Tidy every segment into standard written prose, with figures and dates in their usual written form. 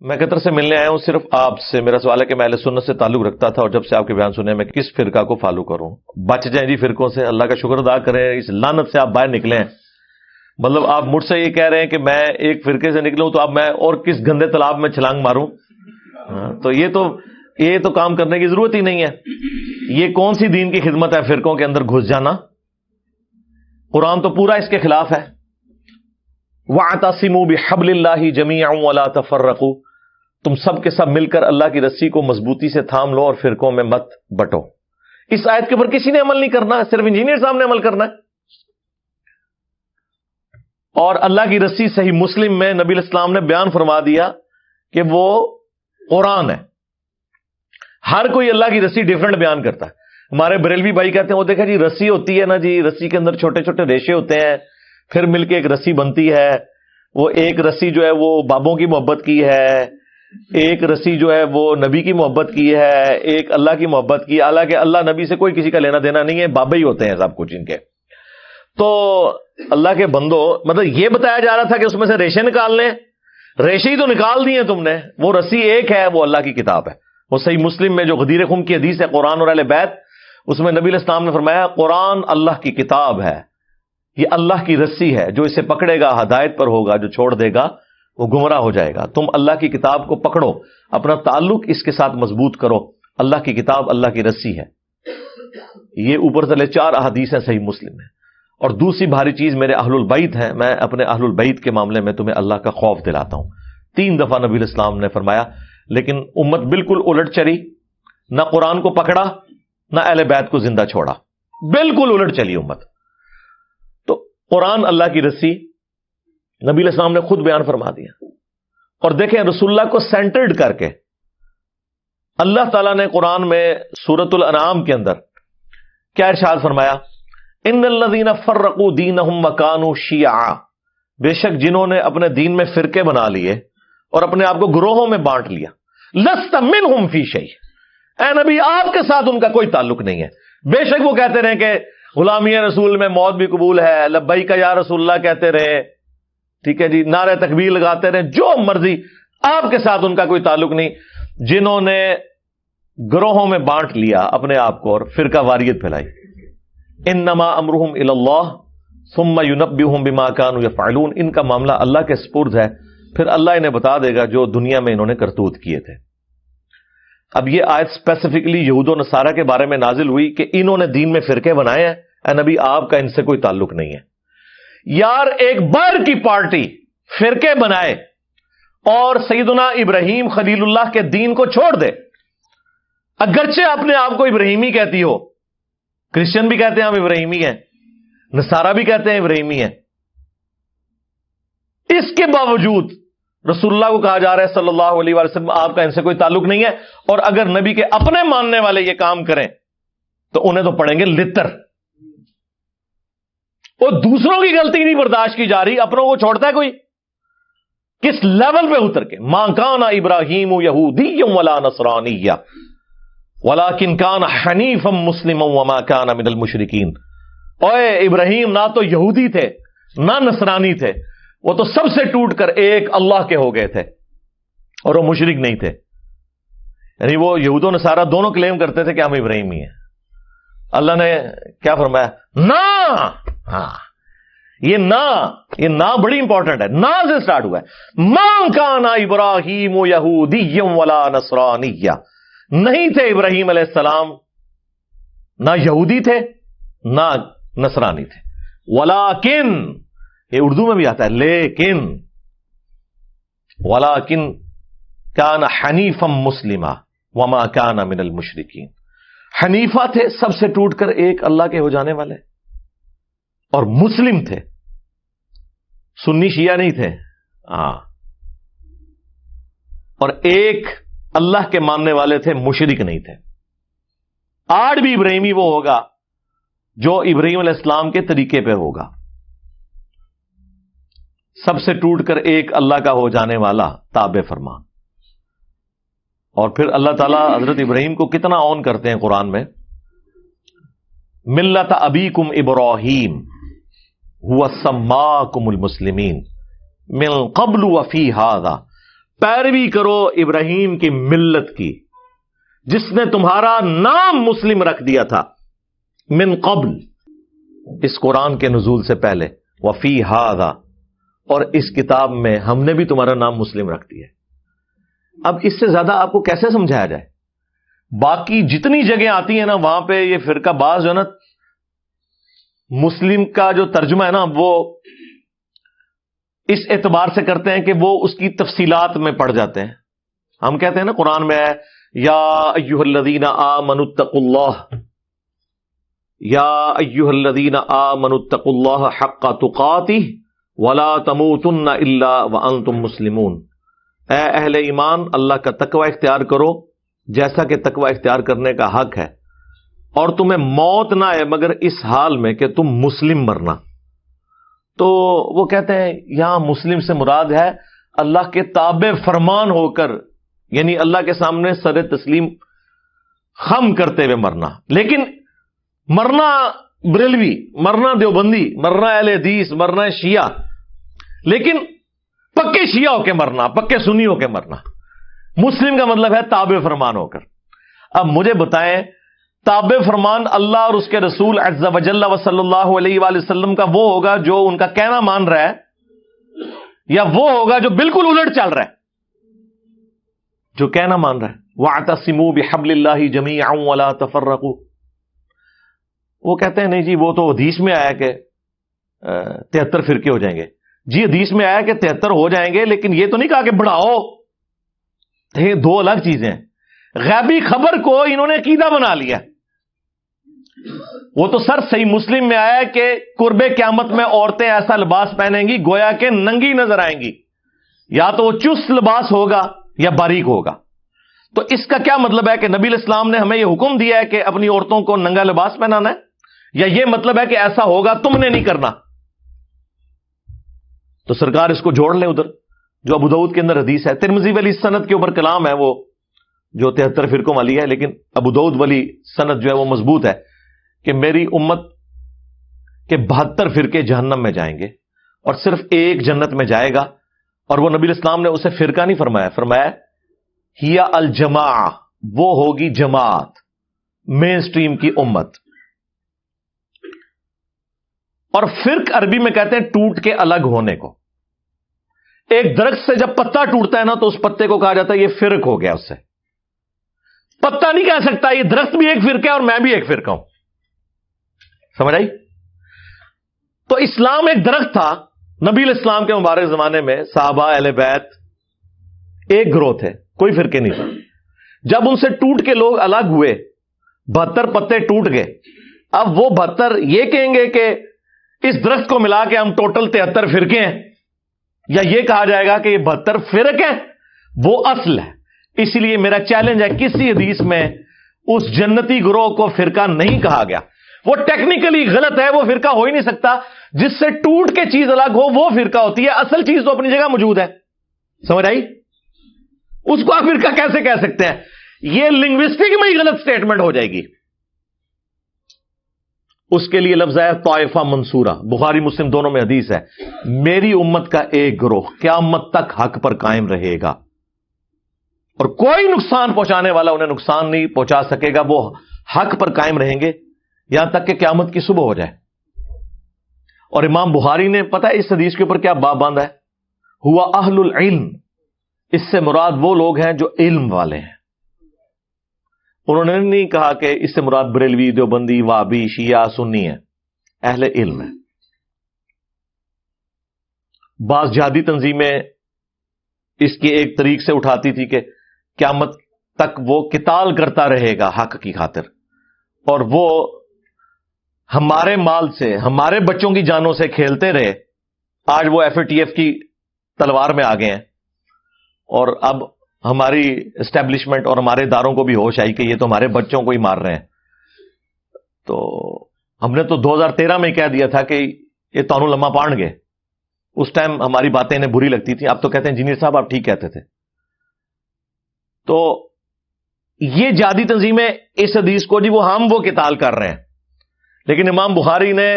میں قطر سے ملنے آیا ہوں صرف آپ سے. میرا سوال ہے کہ میں اہل سنت سے تعلق رکھتا تھا اور جب سے آپ کے بیان سنے میں کس فرقہ کو فالو کروں؟ بچ جائیں جی فرقوں سے. اللہ کا شکر ادا کریں اس لعنت سے آپ باہر نکلے ہیں. مطلب آپ مجھ سے یہ کہہ رہے ہیں کہ میں ایک فرقے سے نکلوں تو اب میں اور کس گندے تالاب میں چھلانگ ماروں؟ تو یہ تو کام کرنے کی ضرورت ہی نہیں ہے. یہ کون سی دین کی خدمت ہے فرقوں کے اندر گھس جانا؟ قرآن تو پورا اس کے خلاف ہے. وَاعْتَصِمُوا بِحَبْلِ اللَّهِ جَمِيعًا وَلَا تَفَرَّقُوا. تم سب کے سب مل کر اللہ کی رسی کو مضبوطی سے تھام لو اور فرقوں میں مت بٹو. اس آیت کے اوپر کسی نے عمل نہیں کرنا ہے, صرف انجینئر صاحب نے عمل کرنا ہے. اور اللہ کی رسی صحیح مسلم میں نبی الاسلام نے بیان فرما دیا کہ وہ قرآن ہے. ہر کوئی اللہ کی رسی ڈیفرنٹ بیان کرتا ہے. ہمارے بریلوی بھائی کہتے ہیں وہ دیکھا جی رسی ہوتی ہے نا جی, رسی کے اندر چھوٹے چھوٹے ریشے ہوتے ہیں, پھر مل کے ایک رسی بنتی ہے. وہ ایک رسی جو ہے وہ بابوں کی محبت کی ہے, ایک رسی جو ہے وہ نبی کی محبت کی ہے, ایک اللہ کی محبت کی. حالانکہ اللہ نبی سے کوئی کسی کا لینا دینا نہیں ہے, بابے ہی ہوتے ہیں سب کچھ ان کے. تو اللہ کے بندو, مطلب یہ بتایا جا رہا تھا کہ اس میں سے ریشے نکال لیں. ریشے ہی تو نکال دیے تم نے. وہ رسی ایک ہے, وہ اللہ کی کتاب ہے. وہ صحیح مسلم میں جو غدیر خم کی حدیث ہے قرآن اور اہل بیت, اس میں نبی علیہ السلام نے فرمایا قرآن اللہ کی کتاب ہے, یہ اللہ کی رسی ہے, جو اسے پکڑے گا ہدایت پر ہوگا, جو چھوڑ دے گا وہ گمراہ ہو جائے گا. تم اللہ کی کتاب کو پکڑو, اپنا تعلق اس کے ساتھ مضبوط کرو. اللہ کی کتاب اللہ کی رسی ہے. یہ اوپر تلے 4 احادیث ہیں صحیح مسلم میں. اور دوسری بھاری چیز میرے اہل البیت ہیں. میں اپنے اہل البیت کے معاملے میں تمہیں اللہ کا خوف دلاتا ہوں. 3 دفعہ نبی علیہ السلام نے فرمایا, لیکن امت بالکل الٹ چلی, نہ قرآن کو پکڑا نہ اہل بیت کو زندہ چھوڑا. بالکل الٹ چلی امت. تو قرآن اللہ کی رسی نبی علیہ السلام نے خود بیان فرما دیا. اور دیکھیں رسول اللہ کو سینٹرڈ کر کے اللہ تعالیٰ نے قرآن میں سورۃ الانعام کے اندر کیا ارشاد فرمایا, ان الذین فرقوا دینہم وکانوا شیعا. بے شک جنہوں نے اپنے دین میں فرقے بنا لیے اور اپنے آپ کو گروہوں میں بانٹ لیا. لست منہم فی شیء. اے نبی آپ کے ساتھ ان کا کوئی تعلق نہیں ہے. بے شک وہ کہتے رہے کہ غلامی رسول میں موت بھی قبول ہے, لبیک یا رسول اللہ کہتے رہے, ٹھیک ہے جی, نعرہ تکبیر لگاتے رہے, جو مرضی, آپ کے ساتھ ان کا کوئی تعلق نہیں. جنہوں نے گروہوں میں بانٹ لیا اپنے آپ کو اور فرقہ واریت پھیلائی, انما امرہم الی اللہ ثم ینبئہم بما کانوا یفعلون. ان کا معاملہ اللہ کے سپرد ہے, پھر اللہ انہیں بتا دے گا جو دنیا میں انہوں نے کرتوت کیے تھے. اب یہ آیت اسپیسیفکلی یہود و نصارہ کے بارے میں نازل ہوئی کہ انہوں نے دین میں فرقے بنائے ہیں. اے نبی آپ کا ان سے کوئی تعلق نہیں ہے. یار ایک باہر کی پارٹی فرقے بنائے اور سیدنا ابراہیم خلیل اللہ کے دین کو چھوڑ دے, اگرچہ اپنے آپ کو ابراہیمی کہتی ہو, کرسچن بھی کہتے ہیں ہم ابراہیمی ہیں, نصارہ بھی کہتے ہیں ابراہیمی ہیں, اس کے باوجود رسول اللہ کو کہا جا رہا ہے صلی اللہ علیہ وسلم آپ کا ان سے کوئی تعلق نہیں ہے. اور اگر نبی کے اپنے ماننے والے یہ کام کریں تو انہیں تو پڑیں گے لتر. وہ دوسروں کی غلطی نہیں برداشت کی جا رہی, اپنوں کو چھوڑتا ہے کوئی؟ کس لیول پہ اتر کے؟ ماں کان ابراہیم یہودی ولا نصرانی ولکن کان حنیفا مسلما وما کان من المشرکین. اوے ابراہیم نہ تو یہودی تھے نہ نصرانی تھے, وہ تو سب سے ٹوٹ کر ایک اللہ کے ہو گئے تھے اور وہ مشرک نہیں تھے. یعنی وہ یہود و نصارہ دونوں کلیم کرتے تھے کہ ہم ابراہیمی ہیں. اللہ نے کیا فرمایا؟ نہ. ہاں یہ نہ بڑی امپورٹنٹ ہے, نہ سے سٹارٹ ہوا ہے. ما کان ابراہیم یہودی ولا نصرانی. نہیں تھے ابراہیم علیہ السلام نہ یہودی تھے نہ نصرانی تھے. ولیکن, یہ اردو میں بھی آتا ہے لیکن, ولیکن کان حنیفا مسلما وما کان من المشرکین. حنیفہ تھے, سب سے ٹوٹ کر ایک اللہ کے ہو جانے والے, اور مسلم تھے, سنی شیعہ نہیں تھے. ہاں, اور ایک اللہ کے ماننے والے تھے, مشرک نہیں تھے. آج بھی ابراہیمی وہ ہوگا جو ابراہیم علیہ السلام کے طریقے پہ ہوگا, سب سے ٹوٹ کر ایک اللہ کا ہو جانے والا, تابع فرمان. اور پھر اللہ تعالیٰ حضرت ابراہیم کو کتنا آن کرتے ہیں قرآن میں, ملت ابیکم ابراہیم هو سماکم المسلمین من قبل وفی ھذا پیروی کرو ابراہیم کی ملت کی جس نے تمہارا نام مسلم رکھ دیا تھا من قبل، اس قرآن کے نزول سے پہلے، وفی ھذا، اور اس کتاب میں ہم نے بھی تمہارا نام مسلم رکھ دیا ہے۔ اب اس سے زیادہ آپ کو کیسے سمجھایا جائے؟ باقی جتنی جگہیں آتی ہیں نا وہاں پہ یہ فرقہ باز جو ہے نا مسلم کا جو ترجمہ ہے نا وہ اس اعتبار سے کرتے ہیں کہ وہ اس کی تفصیلات میں پڑ جاتے ہیں۔ ہم کہتے ہیں نا قرآن میں ہے یا ایھا الذین آمنوا اتقوا اللہ، یا ایھا الذین آمنوا اتقوا اللہ حق تقاتہ ولا تموتن الا وانتم مسلمون، اے اہل ایمان اللہ کا تقوی اختیار کرو جیسا کہ تقوی اختیار کرنے کا حق ہے، اور تمہیں موت نہ آئے مگر اس حال میں کہ تم مسلم مرنا۔ تو وہ کہتے ہیں یہاں مسلم سے مراد ہے اللہ کے تابع فرمان ہو کر، یعنی اللہ کے سامنے سر تسلیم خم کرتے ہوئے مرنا۔ لیکن مرنا بریلوی، مرنا دیوبندی، مرنا اہل حدیث، مرنا شیعہ، لیکن پکے شیعہ ہو کے مرنا، پکے سنی ہو کے مرنا۔ مسلم کا مطلب ہے تابع فرمان ہو کر۔ اب مجھے بتائیں تابع فرمان اللہ اور اس کے رسول عز و جل و صلی اللہ علیہ وآلہ وسلم کا وہ ہوگا جو ان کا کہنا مان رہا ہے، یا وہ ہوگا جو بالکل الٹ چل رہا ہے، جو کہنا مان رہا ہے وَاعْتَصِمُوا بِحَبْلِ اللَّهِ جَمِيعًا وَلَا تَفَرَّقُوا۔ وہ کہتے ہیں نہیں جی وہ تو حدیث میں آیا کہ 73 فرقے ہو جائیں گے۔ جی حدیث میں آیا کہ 73 ہو جائیں گے، لیکن یہ تو نہیں کہا کہ بڑھاؤ۔ یہ دو الگ چیزیں ہیں۔ غیبی خبر کو انہوں نے عقیدہ بنا لیا۔ وہ تو سر صحیح مسلم میں آیا ہے کہ قرب قیامت میں عورتیں ایسا لباس پہنیں گی گویا کہ ننگی نظر آئیں گی، یا تو وہ چست لباس ہوگا یا باریک ہوگا۔ تو اس کا کیا مطلب ہے کہ نبی علیہ السلام نے ہمیں یہ حکم دیا ہے کہ اپنی عورتوں کو ننگا لباس پہنانا ہے، یا یہ مطلب ہے کہ ایسا ہوگا تم نے نہیں کرنا؟ تو سرکار اس کو جوڑ لیں ادھر جو ابو داؤد کے اندر حدیث ہے۔ ترمذی والی سند کے اوپر کلام ہے وہ جو 73 فرقوں والی ہے، لیکن ابو داؤد والی سند جو ہے وہ مضبوط ہے کہ میری امت کے 72 فرقے جہنم میں جائیں گے اور صرف ایک جنت میں جائے گا، اور وہ نبی علیہ السلام نے اسے فرقہ نہیں فرمایا، فرمایا ہی الجماع، وہ ہوگی جماعت، مین سٹریم کی امت۔ اور فرق عربی میں کہتے ہیں ٹوٹ کے الگ ہونے کو۔ ایک درخت سے جب پتا ٹوٹتا ہے نا تو اس پتے کو کہا جاتا ہے یہ فرق ہو گیا اس سے۔ پتا نہیں کہہ سکتا یہ درخت بھی ایک فرقہ ہے اور میں بھی ایک فرقہ ہوں، سمجھ آئی؟ تو اسلام ایک درخت تھا، نبی علیہ السلام کے مبارک زمانے میں صحابہ اہل بیت ایک گروہ تھے، کوئی فرقے نہیں تھے۔ جب ان سے ٹوٹ کے لوگ الگ ہوئے، 72 پتے ٹوٹ گئے، اب وہ 72 یہ کہیں گے کہ اس درخت کو ملا کے ہم ٹوٹل 73 فرقے ہیں، یا یہ کہا جائے گا کہ یہ 72 فرق ہیں، وہ اصل ہے۔ اس لیے میرا چیلنج ہے کسی حدیث میں اس جنتی گروہ کو فرقہ نہیں کہا گیا۔ وہ ٹیکنیکلی غلط ہے، وہ فرقہ ہو ہی نہیں سکتا۔ جس سے ٹوٹ کے چیز الگ ہو وہ فرقہ ہوتی ہے، اصل چیز تو اپنی جگہ موجود ہے، سمجھ آئی؟ اس کو آپ فرقہ کیسے کہہ سکتے ہیں؟ یہ لنگوسٹک میں ہی غلط سٹیٹمنٹ ہو جائے گی۔ اس کے لیے لفظ ہے طائفہ منصورہ، بخاری مسلم دونوں میں حدیث ہے، میری امت کا ایک گروہ قیامت تک حق پر قائم رہے گا، اور کوئی نقصان پہنچانے والا انہیں نقصان نہیں پہنچا سکے گا، وہ حق پر قائم رہیں گے یہاں تک کہ قیامت کی صبح ہو جائے۔ اور امام بخاری نے پتہ ہے اس حدیث کے اوپر کیا باب باندھا ہے؟ ہوا اہل العلم، اس سے مراد وہ لوگ ہیں جو علم والے ہیں۔ انہوں نے نہیں کہا کہ اس سے مراد بریلوی، دیوبندی، وہابی، شیعہ، سنی ہے، اہل علم ہے۔ بعض جہادی تنظیمیں اس کی ایک طریق سے اٹھاتی تھی کہ قیامت تک وہ قتال کرتا رہے گا حق کی خاطر، اور وہ ہمارے مال سے، ہمارے بچوں کی جانوں سے کھیلتے رہے۔ آج وہ ایف اے ٹی ایف کی تلوار میں آ گئے ہیں، اور اب ہماری اسٹیبلشمنٹ اور ہمارے اداروں کو بھی ہوش آئی کہ یہ تو ہمارے بچوں کو ہی مار رہے ہیں۔ تو ہم نے تو 2013 میں کہہ دیا تھا کہ یہ تانوں لمحہ پان گے۔ اس ٹائم ہماری باتیں انہیں بری لگتی تھی، اب تو کہتے ہیں انجینئر صاحب آپ ٹھیک کہتے تھے۔ تو یہ جہادی تنظیمیں اس حدیث کو جی وہ قتال کر رہے ہیں، لیکن امام بخاری نے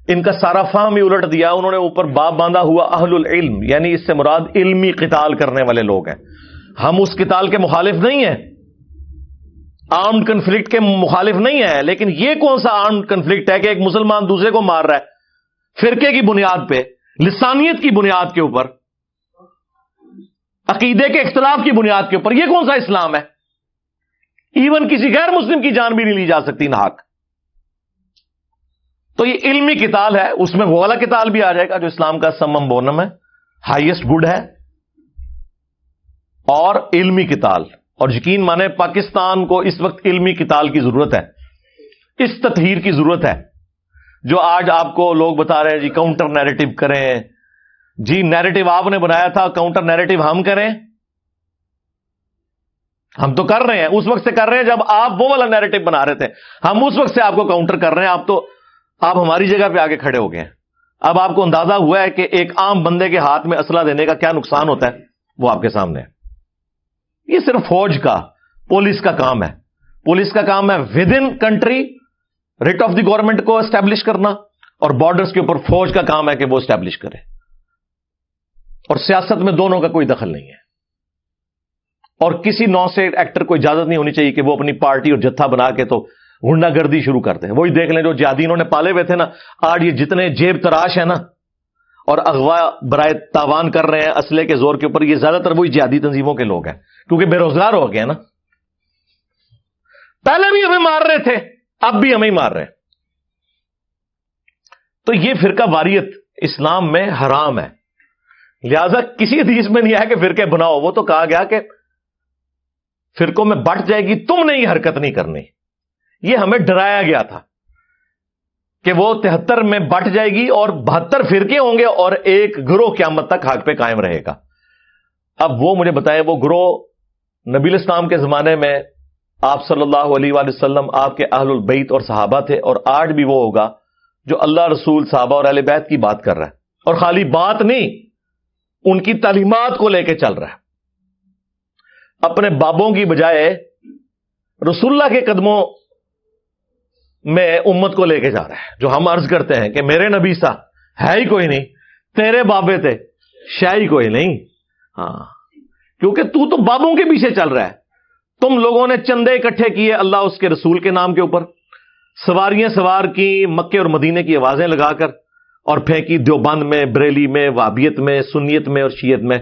ان کا سارا فہم ہی الٹ دیا. انہوں نے اوپر باب باندھا ہوا اہل العلم، یعنی اس سے مراد علمی قتال کرنے والے لوگ ہیں. ہم اس قتال کے مخالف نہیں ہیں، آرمڈ کنفلکٹ کے مخالف نہیں ہیں، لیکن یہ کون سا آرمڈ کنفلکٹ ہے کہ ایک مسلمان دوسرے کو مار رہا ہے فرقے کی بنیاد پہ، لسانیت کی بنیاد کے اوپر، عقیدے کے اختلاف کی بنیاد کے اوپر؟ یہ کون سا اسلام ہے؟ ایون کسی غیر مسلم کی جان بھی نہیں لی جا سکتی ناحق. تو یہ علمی قتال ہے، اس میں وہ والا قتال بھی آ جائے گا جو اسلام کا سمم بونم ہے، ہائیسٹ گڈ ہے، اور علمی قتال. اور یقین مانے پاکستان کو اس وقت علمی قتال کی ضرورت ہے، اس تطہیر کی ضرورت ہے. جو آج آپ کو لوگ بتا رہے ہیں جی کاؤنٹر نیریٹو کریں، جی نیریٹو آپ نے بنایا تھا، کاؤنٹر نیریٹو ہم کریں. ہم تو کر رہے ہیں، اس وقت سے کر رہے ہیں جب آپ وہ والا نیریٹو بنا رہے تھے. ہم اس وقت سے آپ کو کاؤنٹر کر رہے ہیں. آپ ہماری جگہ پہ آگے کھڑے ہو گئے ہیں. اب آپ کو اندازہ ہوا ہے کہ ایک عام بندے کے ہاتھ میں اسلحہ دینے کا کیا نقصان ہوتا ہے، وہ آپ کے سامنے ہے. یہ صرف فوج کا، پولیس کا کام ہے. پولیس کا کام ہے with in country rate of the government کو اسٹیبلش کرنا، اور بارڈرز کے اوپر فوج کا کام ہے کہ وہ اسٹیبلش کرے. اور سیاست میں دونوں کا کوئی دخل نہیں ہے. اور کسی نان اسٹیٹ ایکٹر کو اجازت نہیں ہونی چاہیے کہ وہ اپنی پارٹی اور جتھا بنا کے تو غنڈہ گردی شروع کرتے ہیں. وہی دیکھ لیں جو جہادی انہوں نے پالے ہوئے تھے نا، آج یہ جتنے جیب تراش ہیں نا اور اغوا برائے تاوان کر رہے ہیں اسلحے کے زور کے اوپر، یہ زیادہ تر وہی جہادی تنظیموں کے لوگ ہیں، کیونکہ بے روزگار ہو گئے نا. پہلے بھی ہمیں مار رہے تھے، اب بھی ہمیں مار رہے ہیں. تو یہ فرقہ واریت اسلام میں حرام ہے. لہذا کسی حدیث میں نہیں آیا کہ فرقے بناؤ. وہ تو کہا گیا کہ فرقوں میں بٹ جائے گی، تم نے یہ حرکت نہیں کرنی. یہ ہمیں ڈرایا گیا تھا کہ وہ 73 میں بٹ جائے گی اور 72 فرقے ہوں گے اور ایک گروہ قیامت تک حق پہ قائم رہے گا. اب وہ مجھے بتائیں، وہ گروہ نبی الاسلام کے زمانے میں آپ صلی اللہ علیہ وآلہ وسلم، آپ کے اہل البیت اور صحابہ تھے، اور آج بھی وہ ہوگا جو اللہ رسول صحابہ اور اہل بیت کی بات کر رہا ہے، اور خالی بات نہیں، ان کی تعلیمات کو لے کے چل رہا ہے. اپنے بابوں کی بجائے رسول اللہ کے قدموں میں امت کو لے کے جا رہا ہے. جو ہم عرض کرتے ہیں کہ میرے نبی سا ہے ہی کوئی نہیں، تیرے بابے تھے شاہی کوئی نہیں. ہاں، کیونکہ تو بابوں کے پیچھے چل رہا ہے. تم لوگوں نے چندے اکٹھے کیے اللہ اس کے رسول کے نام کے اوپر، سواریاں سوار کی مکے اور مدینے کی آوازیں لگا کر، اور پھینکی دیوبند میں، بریلی میں، وہابیت میں، سنیت میں اور شیعت میں.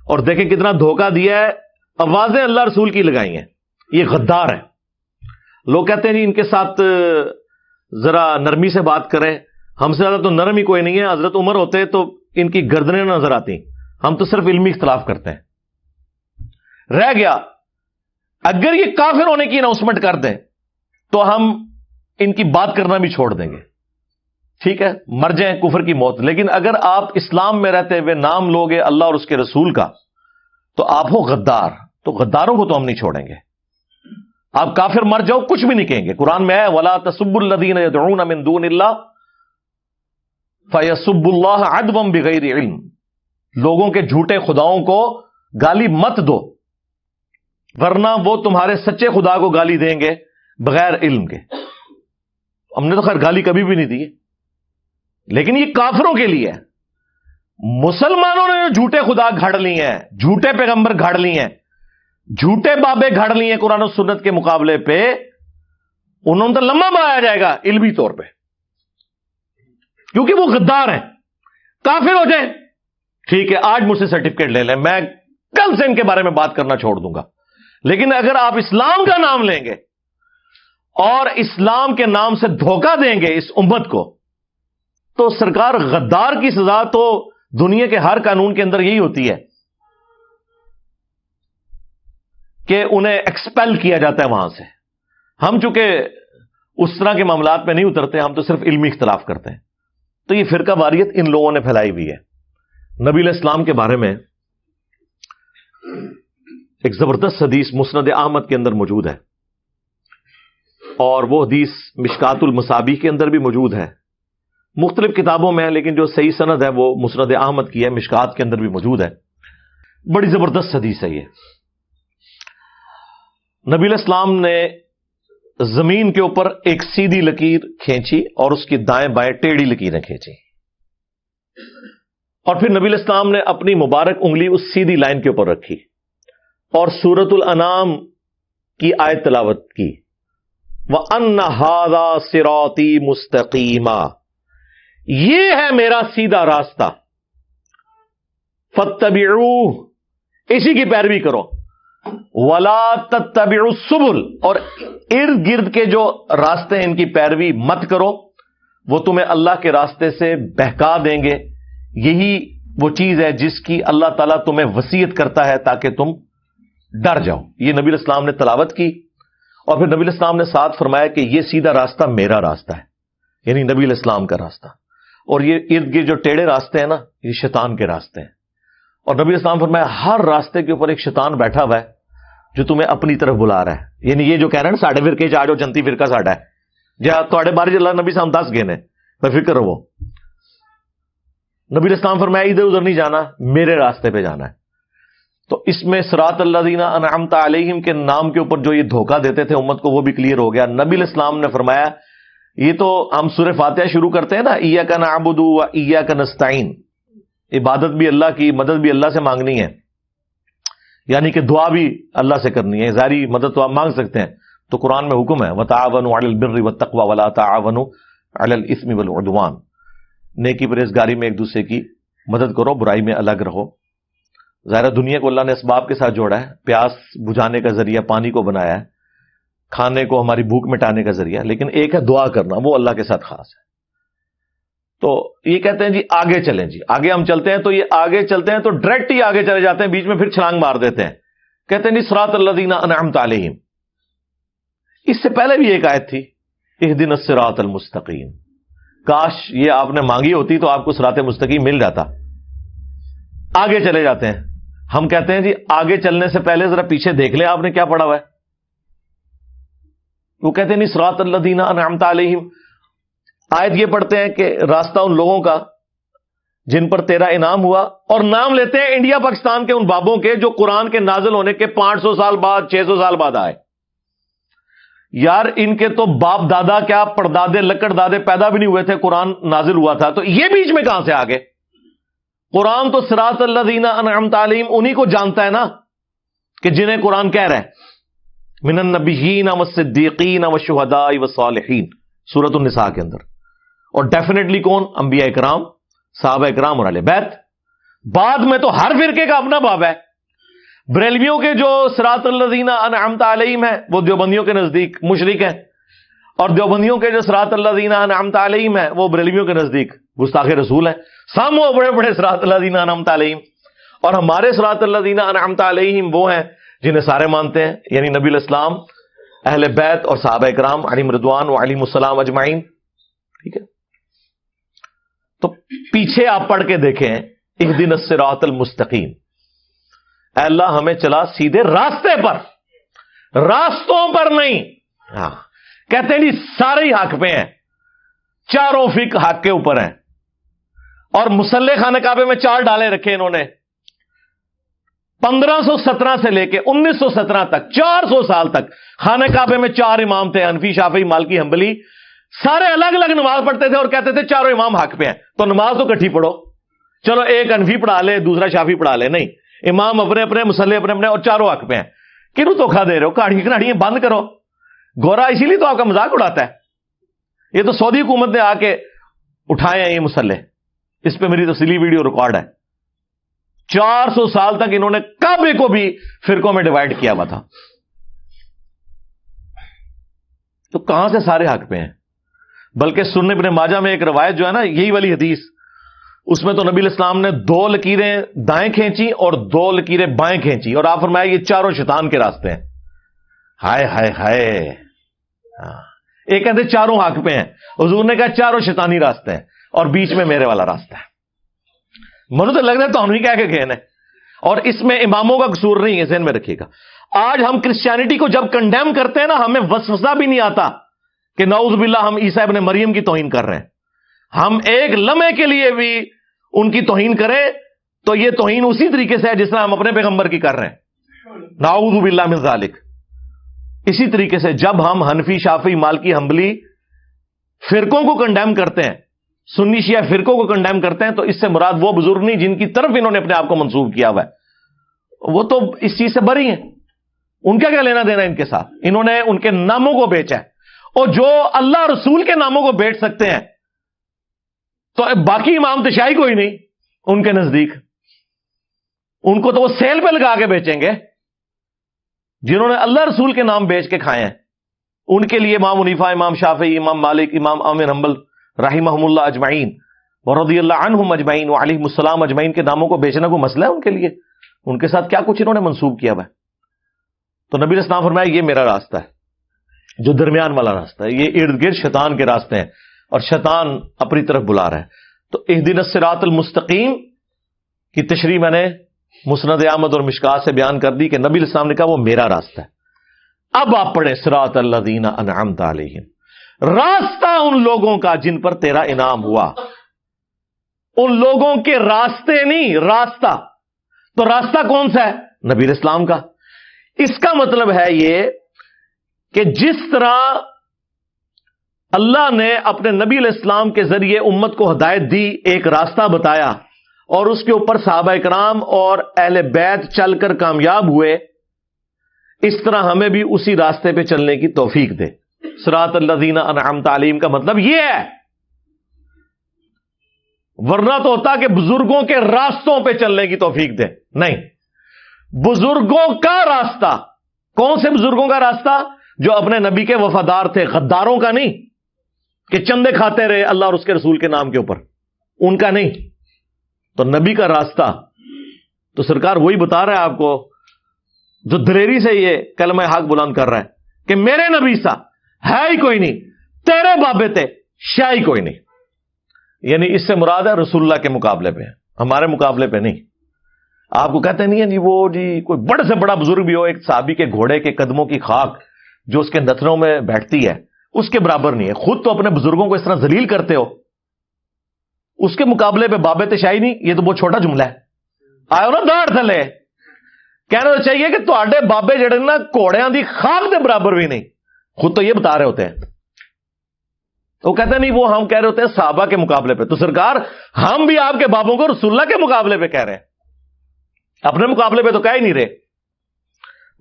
اور دیکھیں کتنا دھوکہ دیا ہے، آوازیں اللہ رسول کی لگائی ہیں. یہ غدار ہے. لوگ کہتے ہیں جی ان کے ساتھ ذرا نرمی سے بات کریں. ہم سے زیادہ تو نرم ہی کوئی نہیں ہے. حضرت عمر ہوتے تو ان کی گردنیں نظر آتی. ہم تو صرف علمی اختلاف کرتے ہیں. رہ گیا اگر یہ کافر ہونے کی اناؤنسمنٹ کر دیں تو ہم ان کی بات کرنا بھی چھوڑ دیں گے. ٹھیک ہے، مر جائیں کفر کی موت. لیکن اگر آپ اسلام میں رہتے ہوئے نام لوگے اللہ اور اس کے رسول کا تو آپ ہو غدار. تو غداروں کو تو ہم نہیں چھوڑیں گے. آپ کافر مر جاؤ کچھ بھی نہیں کہیں گے. قرآن میں ہے وَلَا تَسُبُّوا الَّذِينَ يَدْعُونَ مِن دُونِ اللَّهِ فَيَسُبُّوا اللَّهَ عَدْوًا بِغَيْرِ عِلْمٍ. لوگوں کے جھوٹے خداؤں کو گالی مت دو، ورنہ وہ تمہارے سچے خدا کو گالی دیں گے بغیر علم کے. ہم نے تو خیر گالی کبھی بھی نہیں دی، لیکن یہ کافروں کے لیے ہے. مسلمانوں نے جو جھوٹے خدا گھڑ لی ہیں، جھوٹے پیغمبر گھڑ لی ہیں، جھوٹے بابے گھڑ لی ہیں قرآن و سنت کے مقابلے پہ، انہوں نے تو لمبا بنایا جائے گا علمی طور پہ، کیونکہ وہ غدار ہیں. کافر ہو جائیں ٹھیک ہے، آج مجھ سے سرٹیفکیٹ لے لیں، میں کل سے ان کے بارے میں بات کرنا چھوڑ دوں گا. لیکن اگر آپ اسلام کا نام لیں گے اور اسلام کے نام سے دھوکہ دیں گے اس امت کو، تو سرکار غدار کی سزا تو دنیا کے ہر قانون کے اندر یہی ہوتی ہے کہ انہیں ایکسپیل کیا جاتا ہے وہاں سے. ہم چونکہ اس طرح کے معاملات میں نہیں اترتے، ہم تو صرف علمی اختلاف کرتے ہیں. تو یہ فرقہ واریت ان لوگوں نے پھیلائی ہوئی ہے. نبی علیہ السلام کے بارے میں ایک زبردست حدیث مسند احمد کے اندر موجود ہے، اور وہ حدیث مشکات المصابیح کے اندر بھی موجود ہے. مختلف کتابوں میں ہے، لیکن جو صحیح سند ہے وہ مسند احمد کی ہے، مشکات کے اندر بھی موجود ہے. بڑی زبردست حدیث ہے یہ. نبی علیہ السلام نے زمین کے اوپر ایک سیدھی لکیر کھینچی اور اس کی دائیں بائیں ٹیڑھی لکیریں کھینچی، اور پھر نبی علیہ السلام نے اپنی مبارک انگلی اس سیدھی لائن کے اوپر رکھی اور سورۃ الانعام کی آیت تلاوت کی، وَأَنَّ هَذَا صِرَاطِي مُسْتَقِيمًا، یہ ہے میرا سیدھا راستہ، فَاتَّبِعُوهُ، اسی کی پیروی کرو، وَلَا تَتَّبِعُوا السُّبُلَ، اور ارد گرد کے جو راستے ہیں ان کی پیروی مت کرو، وہ تمہیں اللہ کے راستے سے بہکا دیں گے۔ یہی وہ چیز ہے جس کی اللہ تعالیٰ تمہیں وصیت کرتا ہے تاکہ تم ڈر جاؤ۔ یہ نبی علیہ السلام نے تلاوت کی، اور پھر نبی علیہ السلام نے ساتھ فرمایا کہ یہ سیدھا راستہ میرا راستہ ہے، یعنی نبی علیہ السلام کا راستہ، اور یہ ارد گرد جو ٹیڑھے راستے ہیں نا، یہ شیطان کے راستے ہیں۔ اور نبی علیہ السلام فرمایا ہر راستے کے اوپر ایک شیطان بیٹھا ہوا ہے جو تمہیں اپنی طرف بلا رہا ہے، یعنی یہ جو کہہ رہے ہیں نا ساڈے فرقے چ آ جاؤ، جنتی فرقہ ساڈا ہے، جہاں تھوڑے بارے اللہ نبی صاحب 10 گئے بے فکر رہو۔ نبی علیہ السلام فرمایا ادھر ادھر نہیں جانا، میرے راستے پہ جانا ہے۔ تو اس میں صراط الذین انعمت علیہم کے نام کے اوپر جو یہ دھوکہ دیتے تھے امت کو، وہ بھی کلیئر ہو گیا۔ نبی علیہ السلام نے فرمایا یہ تو ہم سورہ فاتحہ شروع کرتے ہیں نا، ایاک نعبد و ایاک نستعین، عبادت بھی اللہ کی، مدد بھی اللہ سے مانگنی ہے، یعنی کہ دعا بھی اللہ سے کرنی ہے، ظاہری مدد تو آپ مانگ سکتے ہیں، تو قرآن میں حکم ہے وَتَعَاوَنُوا عَلَى الْبِرِّ وَالتَّقْوَى وَلَا تَعَاوَنُوا عَلَى الْإِثْمِ وَالْعُدْوَانِ، نیکی پرہیزگاری میں ایک دوسرے کی مدد کرو، برائی میں الگ رہو۔ ظاہر دنیا کو اللہ نے اسباب کے ساتھ جوڑا ہے، پیاس بجھانے کا ذریعہ پانی کو بنایا ہے، کھانے کو ہماری بھوک مٹانے کا ذریعہ، لیکن ایک ہے دعا کرنا، وہ اللہ کے ساتھ خاص ہے۔ تو یہ کہتے ہیں جی آگے چلیں، جی آگے ہم چلتے ہیں، تو یہ آگے چلتے ہیں تو ڈائریکٹ ہی آگے چلے جاتے ہیں، بیچ میں پھر چھلانگ مار دیتے ہیں، کہتے ہیں جی صراط الذین انعمت علیہم۔ اس سے پہلے بھی ایک آیت تھی اہدنا الصراط المستقیم، کاش یہ آپ نے مانگی ہوتی تو آپ کو صراط مستقیم مل جاتا۔ آگے چلے جاتے ہیں، ہم کہتے ہیں جی آگے چلنے سے پہلے ذرا پیچھے دیکھ لیں آپ نے کیا پڑھا ہوا ہے۔ وہ کہتے ہیں نہیں صراط الذین انعمت علیہم، آیت یہ پڑھتے ہیں کہ راستہ ان لوگوں کا جن پر تیرا انعام ہوا، اور نام لیتے ہیں انڈیا پاکستان کے ان بابوں کے جو قرآن کے نازل ہونے کے 500 سال بعد 600 سال بعد آئے۔ یار ان کے تو باپ دادا کیا پردادے لکڑ دادے پیدا بھی نہیں ہوئے تھے، قرآن نازل ہوا تھا، تو یہ بیچ میں کہاں سے آ گئے؟ قرآن تو صراط الذین انعمت علیہم انہی کو جانتا ہے نا کہ جنہیں قرآن کہہ رہا ہے من النبیین والصدیقین والشہداء والصالحین، سورۃ النساء کے اندر۔ اور ڈیفینیٹلی کون؟ انبیاء اکرام، صحابہ اکرام اور اہل بیت۔ بعد میں تو ہر فرقے کا اپنا باب ہے۔ بریلویوں کے جو صراط الذین انعمت علیہم ہیں وہ دیوبندیوں کے نزدیک مشرک ہیں، اور دیوبندیوں کے جو صراط الذین انعمت علیہم ہیں وہ بریلویوں کے نزدیک گستاخ رسول ہیں۔ سامو بڑے بڑے صراط الذین انعمت علیہم، اور ہمارے صراط الذین انعمت علیہم وہ ہیں جنہیں سارے مانتے ہیں، یعنی نبی علیہ السلام، اہل بیت اور صحابہ اکرام علیہم رضوان و علیہم السلام اجمعین۔ ٹھیک ہے، تو پیچھے آپ پڑھ کے دیکھیں اہدنا الصراط المستقیم، اے اللہ ہمیں چلا سیدھے راستے پر، راستوں پر نہیں۔ ہاں کہتے ہیں جی سارے ہی حق پہ ہیں، چاروں فقہ حق کے اوپر ہیں، اور مسلح خانہ کعبے میں 4 ڈالے رکھے انہوں نے 1517 سے لے کے 1917 تک، 400 سال تک خانہ کعبے میں 4 امام تھے، حنفی شافعی مالکی حنبلی، سارے الگ الگ نماز پڑھتے تھے اور کہتے تھے چاروں امام حق پہ ہیں، تو نماز تو کٹھی پڑھو، چلو ایک حنفی پڑھا لے دوسرا شافعی پڑھا لے، نہیں، امام اپنے اپنے، مسلح اپنے اپنے، اور چاروں حق پہ ہیں۔ کیوں دھوکھا دے رہے ہو؟ کہاڑی کھاڑیاں بند کرو۔ گورا اسی لیے تو آپ کا مذاق اڑاتا ہے، یہ تو سعودی حکومت نے آ کے اٹھائے ہیں یہ مسلح، اس پہ میری تفصیلی ویڈیو ریکارڈ ہے۔ 400 سال تک انہوں نے کعبے کو بھی فرقوں میں ڈیوائڈ کیا ہوا تھا، تو کہاں سے سارے حق پہ ہیں؟ بلکہ سنن ابن ماجہ میں ایک روایت جو ہے نا یہی والی حدیث، اس میں تو نبی علیہ السلام نے 2 لکیریں دائیں کھینچی اور 2 لکیریں بائیں کھینچی، اور آپ فرمایا یہ چاروں شیطان کے راستے ہیں۔ ہائے ہائے ہائے، ایک کہتے چاروں حق پہ ہیں، حضور نے کہا چاروں شیطانی راستے ہیں، اور بیچ میں میرے والا راستہ ہے۔ منو تو لگ رہا ہے تو ہم ہی کہہ کے گئے ہیں، اور اس میں اماموں کا قصور نہیں ہے، ذہن میں رکھیے گا۔ آج ہم کرسچینٹی کو جب کنڈیم کرتے ہیں نا، ہمیں وسوسہ بھی نہیں آتا کہ نعوذ باللہ ہم عیسیٰ ابن مریم کی توہین کر رہے ہیں۔ ہم ایک لمحے کے لیے بھی ان کی توہین کریں تو یہ توہین اسی طریقے سے ہے جس طرح ہم اپنے پیغمبر کی کر رہے ہیں، نعوذ باللہ من ذالک۔ اسی طریقے سے جب ہم حنفی، شافعی، مالکی، حنبلی فرقوں کو کنڈیم کرتے ہیں، سنی شیعہ فرقوں کو کنڈیم کرتے ہیں، تو اس سے مراد وہ بزرگ نہیں جن کی طرف انہوں نے اپنے آپ کو منسوب کیا ہوا ہے، وہ تو اس چیز سے بری ہیں، ان کا کیا لینا دینا ان کے ساتھ؟ انہوں نے ان کے ناموں کو بیچا ہے، اور جو اللہ رسول کے ناموں کو بیچ سکتے ہیں تو باقی امام تشیعی کوئی نہیں ان کے نزدیک، ان کو تو وہ سیل پہ لگا کے بیچیں گے۔ جنہوں نے اللہ رسول کے نام بیچ کے کھائے ہیں ان کے لیے امام حنیفہ، امام شافعی، امام مالک، امام احمد حنبل رحمہم اللہ اجمعین ورضی اللہ عنہم اجمعین وعلیہم السلام اجمعین کے ناموں کو بیچنا کوئی مسئلہ ہے ان کے لیے؟ ان کے ساتھ کیا کچھ انہوں نے منسوب کیا ہوا ہے؟ تو نبی علیہ السلام فرمایا یہ میرا راستہ ہے، جو درمیان والا راستہ ہے، یہ ارد گرد شیطان کے راستے ہیں اور شیطان اپنی طرف بلا رہا ہے۔ تو اہدنا الصراط المستقیم کی تشریح میں نے مسند احمد اور مشکات سے بیان کر دی کہ نبی علیہ السلام نے کہا وہ میرا راستہ ہے۔ اب آپ پڑھیں صراط الذین انعمت علیہم، راستہ ان لوگوں کا جن پر تیرا انعام ہوا، ان لوگوں کے راستے نہیں، راستہ۔ تو راستہ کون سا ہے؟ نبی علیہ السلام کا۔ اس کا مطلب ہے یہ کہ جس طرح اللہ نے اپنے نبی علیہ السلام کے ذریعے امت کو ہدایت دی، ایک راستہ بتایا، اور اس کے اوپر صحابہ کرام اور اہل بیت چل کر کامیاب ہوئے، اس طرح ہمیں بھی اسی راستے پہ چلنے کی توفیق دے۔ صراط الذین انعمت علیہم کا مطلب یہ ہے، ورنہ تو ہوتا کہ بزرگوں کے راستوں پہ چلنے کی توفیق دے، نہیں، بزرگوں کا راستہ۔ کون سے بزرگوں کا راستہ؟ جو اپنے نبی کے وفادار تھے، غداروں کا نہیں کہ چندے کھاتے رہے اللہ اور اس کے رسول کے نام کے اوپر، ان کا نہیں۔ تو نبی کا راستہ تو سرکار وہی بتا رہا ہے آپ کو جو دلیری سے یہ کلمہ حق بلند کر رہا ہے کہ میرے نبی سا ہے ہی کوئی نہیں، تیرے بابے تے شاہ ہی کوئی نہیں۔ یعنی اس سے مراد ہے رسول اللہ کے مقابلے پہ، ہمارے مقابلے پہ نہیں۔ آپ کو کہتے نہیں ہے جی وہ جی کوئی بڑے سے بڑا بزرگ بھی ہو، ایک صحابی کے گھوڑے کے قدموں کی خاک جو اس کے نتنوں میں بیٹھتی ہے اس کے برابر نہیں ہے۔ خود تو اپنے بزرگوں کو اس طرح ذلیل کرتے ہو، اس کے مقابلے پہ بابے تشائی نہیں، یہ تو بہت چھوٹا جملہ ہے۔ آئے نا داڑھ تھلے، کہنا تو چاہیے کہ تواڈے بابے جڑے نا گھوڑیاں دی خاک دے برابر بھی نہیں، خود تو یہ بتا رہے ہوتے ہیں۔ وہ کہتے نہیں، وہ ہم کہہ رہے ہوتے ہیں صحابہ کے مقابلے پہ۔ تو سرکار ہم بھی آپ کے بابوں کو رسول اللہ کے مقابلے پہ کہہ رہے ہیں، اپنے مقابلے پہ تو کہہ ہی نہیں رہے۔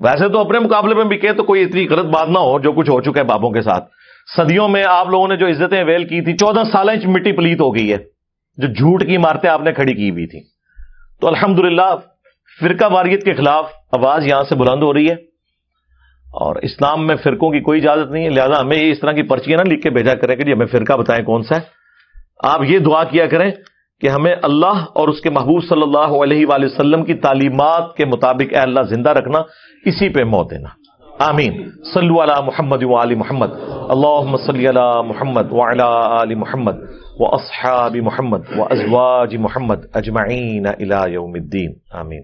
ویسے تو اپنے مقابلے میں بھی کہے تو کوئی اتنی غلط بات نہ ہو جو کچھ ہو چکا ہے بابوں کے ساتھ۔ صدیوں میں آپ لوگوں نے جو عزتیں ویل کی تھی، 14 سال مٹی پلیت ہو گئی ہے، جو جھوٹ کی عمارتیں آپ نے کھڑی کی ہوئی تھی۔ تو الحمدللہ فرقہ واریت کے خلاف آواز یہاں سے بلند ہو رہی ہے، اور اسلام میں فرقوں کی کوئی اجازت نہیں ہے، لہذا ہمیں یہ اس طرح کی پرچیاں نہ لکھ کے بھیجا کریں کہ جی ہمیں فرقہ بتائیں کون سا ہے۔ آپ یہ دعا کیا کریں کہ ہمیں اللہ اور اس کے محبوب صلی اللہ علیہ وآلہ وسلم کی تعلیمات کے مطابق اے اللہ زندہ رکھنا، اسی پہ موت دینا۔ آمین۔ صلو علی محمد وآل محمد، اللہم صلی علی محمد وعلی آل محمد واصحاب محمد وازواج محمد اجمعین الی یوم الدین، آمین۔